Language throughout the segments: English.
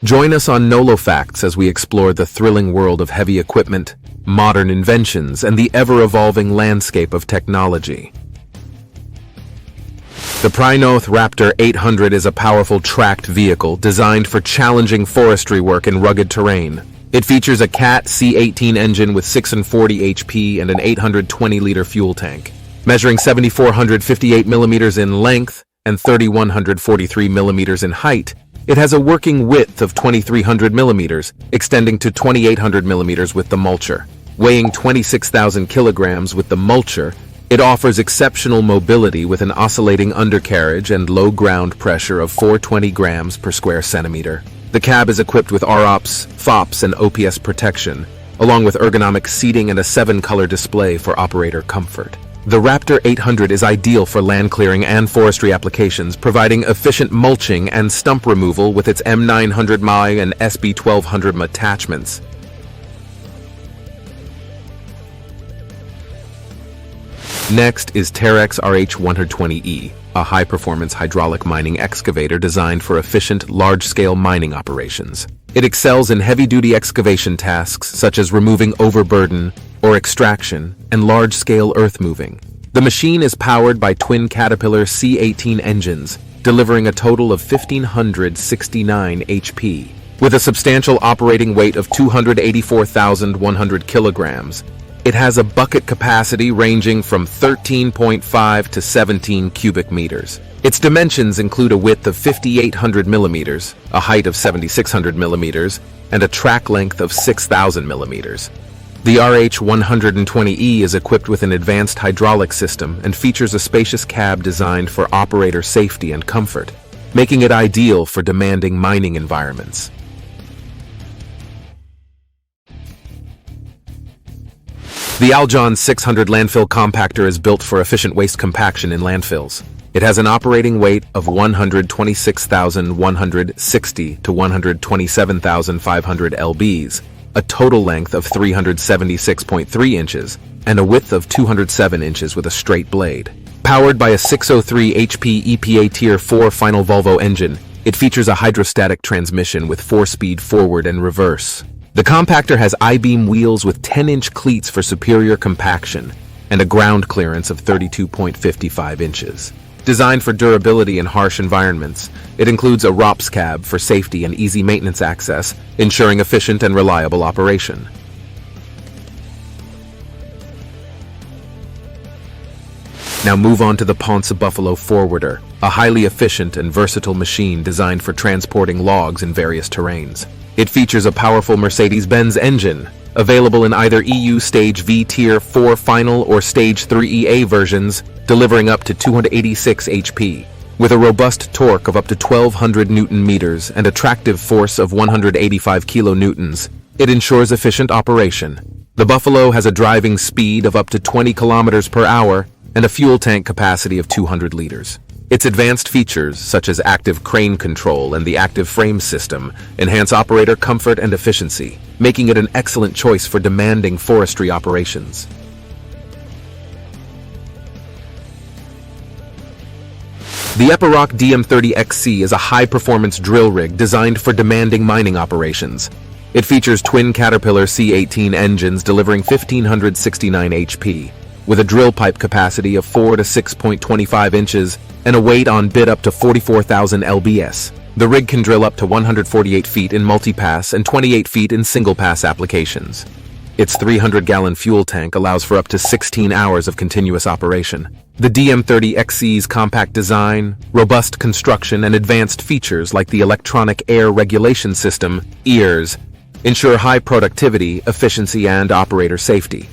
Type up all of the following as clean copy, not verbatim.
Join us on Nolo Facts as we explore the thrilling world of heavy equipment, modern inventions, and the ever-evolving landscape of technology. The Prinoth Raptor 800 is a powerful tracked vehicle designed for challenging forestry work in rugged terrain. It features a CAT C18 engine with 640 HP and an 820-liter fuel tank. Measuring 7,458 millimeters in length and 3,143 millimeters in height, it has a working width of 2,300 millimeters, extending to 2,800 millimeters with the mulcher. Weighing 26,000 kilograms with the mulcher, it offers exceptional mobility with an oscillating undercarriage and low ground pressure of 420 grams per square centimeter. The cab is equipped with ROPS, FOPS, and OPS protection, along with ergonomic seating and a 7-color display for operator comfort. The Raptor 800 is ideal for land clearing and forestry applications, providing efficient mulching and stump removal with its M900 MI and SB1200 attachments. Next is Terex RH120E, a high-performance hydraulic mining excavator designed for efficient, large-scale mining operations. It excels in heavy-duty excavation tasks such as removing overburden or extraction and large-scale earth moving. The machine is powered by twin Caterpillar C18 engines, delivering a total of 1,569 HP. With a substantial operating weight of 284,100 kilograms, it has a bucket capacity ranging from 13.5 to 17 cubic meters. Its dimensions include a width of 5,800 millimeters, a height of 7,600 millimeters, and a track length of 6,000 millimeters. The RH120E is equipped with an advanced hydraulic system and features a spacious cab designed for operator safety and comfort, making it ideal for demanding mining environments. The Aljon 600 landfill compactor is built for efficient waste compaction in landfills. It has an operating weight of 126,160 to 127,500 lbs, a total length of 376.3 inches, and a width of 207 inches with a straight blade. Powered by a 603 HP EPA Tier 4 final Volvo engine, it features a hydrostatic transmission with 4-speed forward and reverse. The compactor has I-beam wheels with 10-inch cleats for superior compaction and a ground clearance of 32.55 inches. Designed for durability in harsh environments, it includes a ROPS cab for safety and easy maintenance access, ensuring efficient and reliable operation. Now move on to the Ponce Buffalo Forwarder, a highly efficient and versatile machine designed for transporting logs in various terrains. It features a powerful Mercedes-Benz engine, available in either EU Stage V Tier 4 Final or Stage 3 EA versions, delivering up to 286 HP. With a robust torque of up to 1,200 Newton-meters and a tractive force of 185 kilonewtons, it ensures efficient operation. The Buffalo has a driving speed of up to 20 kilometers per hour and a fuel tank capacity of 200 liters. Its advanced features, such as active crane control and the active frame system, enhance operator comfort and efficiency, making it an excellent choice for demanding forestry operations. The Epiroc DM30XC is a high-performance drill rig designed for demanding mining operations. It features twin Caterpillar C18 engines delivering 1,569 HP, with a drill pipe capacity of 4 to 6.25 inches and a weight on bit up to 44,000 lbs. The rig can drill up to 148 feet in multi-pass and 28 feet in single-pass applications. Its 300-gallon fuel tank allows for up to 16 hours of continuous operation. The DM30XC's compact design, robust construction, and advanced features like the electronic air regulation system, EARS, ensure high productivity, efficiency, and operator safety.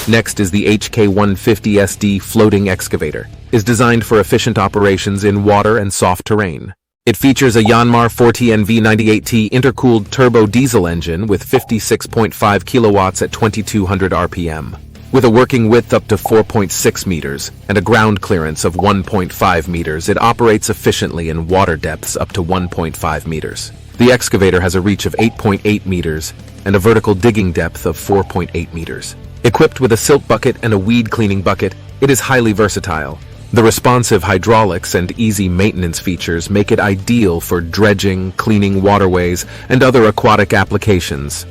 Next is the HK150SD floating excavator. It is designed for efficient operations in water and soft terrain. It features a Yanmar 4TN V98T intercooled turbo diesel engine with 56.5 kilowatts at 2200 RPM. With a working width up to 4.6 meters and a ground clearance of 1.5 meters, it operates efficiently in water depths up to 1.5 meters. The excavator has a reach of 8.8 meters and a vertical digging depth of 4.8 meters. Equipped with a silt bucket and a weed cleaning bucket, it is highly versatile. The responsive hydraulics and easy maintenance features make it ideal for dredging, cleaning waterways, and other aquatic applications.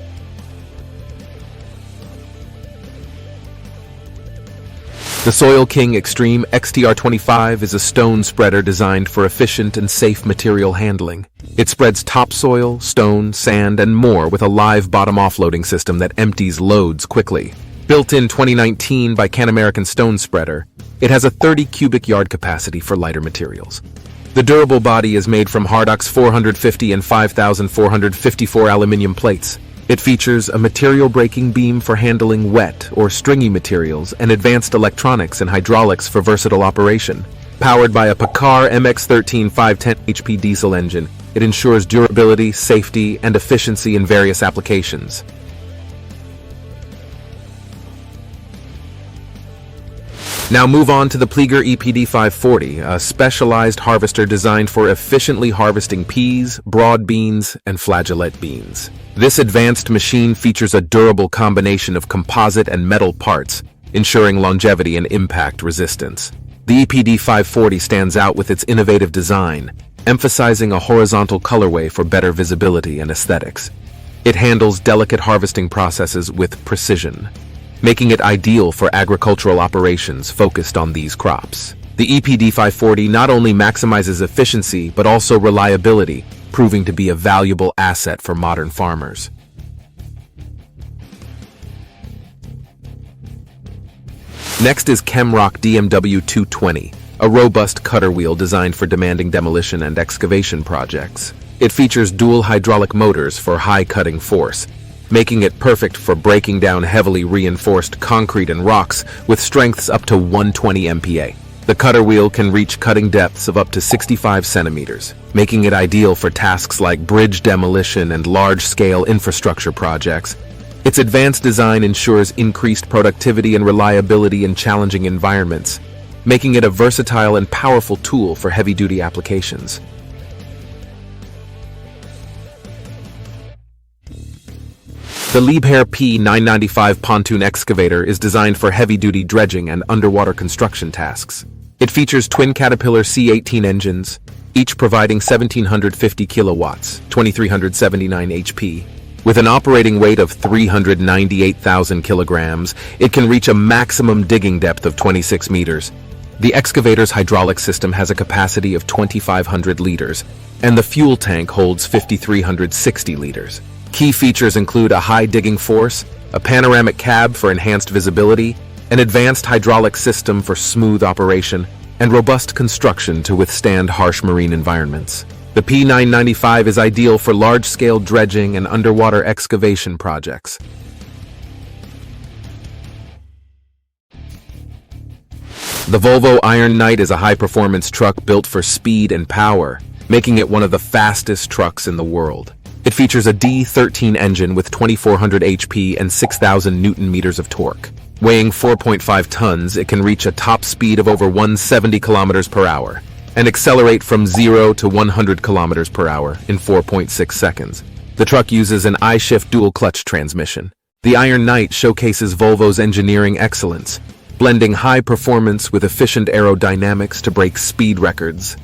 The Soil King Extreme XTR25 is a stone spreader designed for efficient and safe material handling. It spreads topsoil, stone, sand, and more with a live bottom offloading system that empties loads quickly. Built in 2019 by Can American Stone Spreader, it has a 30 cubic yard capacity for lighter materials. The durable body is made from Hardox 450 and 5454 aluminum plates. It features a material-breaking beam for handling wet or stringy materials and advanced electronics and hydraulics for versatile operation. Powered by a Paccar MX-13 510 HP diesel engine, it ensures durability, safety, and efficiency in various applications. Now move on to the Pleger EPD 540, a specialized harvester designed for efficiently harvesting peas, broad beans, and flageolet beans. This advanced machine features a durable combination of composite and metal parts, ensuring longevity and impact resistance. The EPD 540 stands out with its innovative design, emphasizing a horizontal colorway for better visibility and aesthetics. It handles delicate harvesting processes with precision, making it ideal for agricultural operations focused on these crops. The EPD 540 not only maximizes efficiency but also reliability, proving to be a valuable asset for modern farmers. Next is Chemrock DMW 220, a robust cutter wheel designed for demanding demolition and excavation projects. It features dual hydraulic motors for high cutting force, making it perfect for breaking down heavily reinforced concrete and rocks with strengths up to 120 MPa. The cutter wheel can reach cutting depths of up to 65 centimeters, making it ideal for tasks like bridge demolition and large-scale infrastructure projects. Its advanced design ensures increased productivity and reliability in challenging environments, making it a versatile and powerful tool for heavy-duty applications. The Liebherr P995 pontoon excavator is designed for heavy-duty dredging and underwater construction tasks. It features twin Caterpillar C18 engines, each providing 1,750 kilowatts, 2,379 HP. With an operating weight of 398,000 kilograms, it can reach a maximum digging depth of 26 meters. The excavator's hydraulic system has a capacity of 2,500 liters, and the fuel tank holds 5,360 liters. Key features include a high digging force, a panoramic cab for enhanced visibility, an advanced hydraulic system for smooth operation, and robust construction to withstand harsh marine environments. The P995 is ideal for large-scale dredging and underwater excavation projects. The Volvo Iron Knight is a high-performance truck built for speed and power, making it one of the fastest trucks in the world. It features a D13 engine with 2,400 HP and 6,000 Newton-meters of torque. Weighing 4.5 tons, it can reach a top speed of over 170 kilometers per hour and accelerate from 0 to 100 kilometers per hour in 4.6 seconds. The truck uses an I-shift dual-clutch transmission. The Iron Knight showcases Volvo's engineering excellence, blending high performance with efficient aerodynamics to break speed records.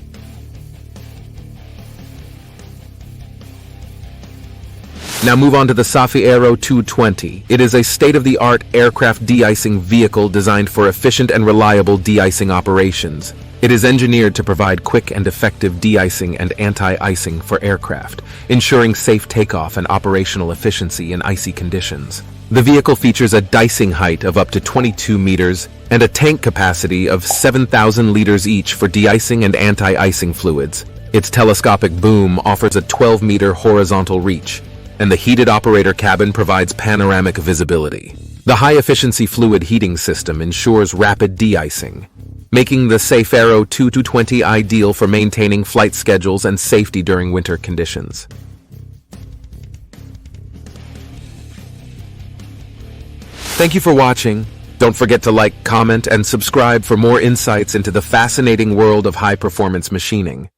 Now move on to the Safi Aero 220. It is a state-of-the-art aircraft de-icing vehicle designed for efficient and reliable de-icing operations. It is engineered to provide quick and effective de-icing and anti-icing for aircraft, ensuring safe takeoff and operational efficiency in icy conditions. The vehicle features a dicing height of up to 22 meters and a tank capacity of 7,000 liters each for de-icing and anti-icing fluids. Its telescopic boom offers a 12-meter horizontal reach, and the heated operator cabin provides panoramic visibility. The high-efficiency fluid heating system ensures rapid de-icing, making the Safi Aero 220 ideal for maintaining flight schedules and safety during winter conditions. Thank you for watching. Don't forget to like, comment, and subscribe for more insights into the fascinating world of high-performance machining.